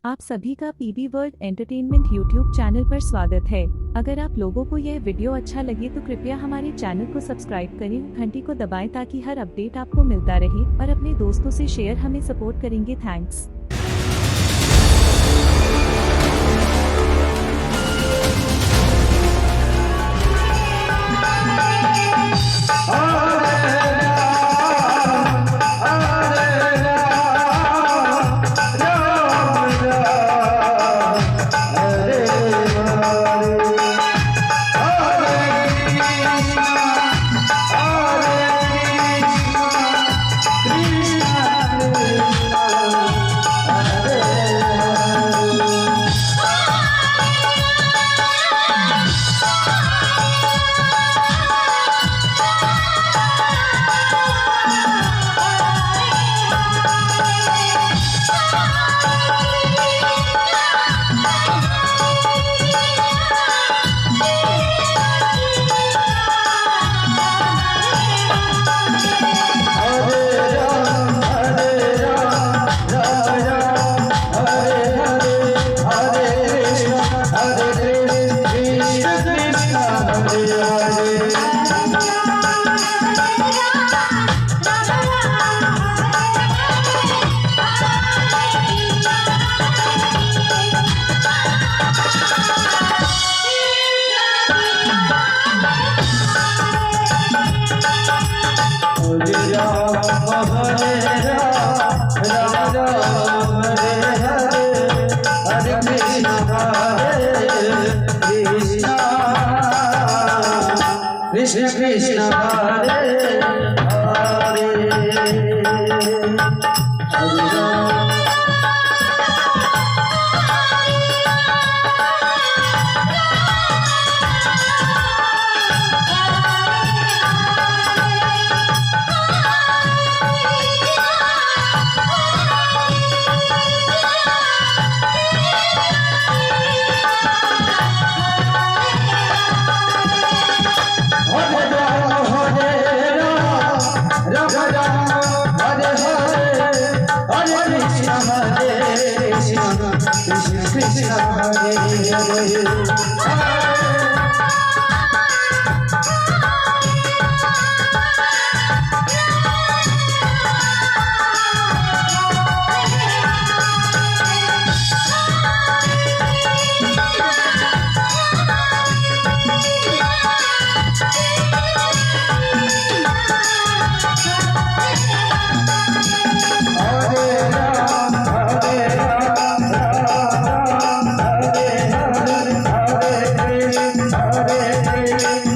आप सभी का PB World Entertainment YouTube channel पर स्वागत है। अगर आप लोगों को यह वीडियो अच्छा लगे तो कृपया हमारे चैनल को सब्सक्राइब करें, घंटी को दबाएं ताकि हर अपडेट आपको मिलता रहे और अपने दोस्तों से शेयर हमें सपोर्ट करेंगे। Thanks. Krishna Krishna Hare Hare Hare Ram Krishna Hare Hare Hare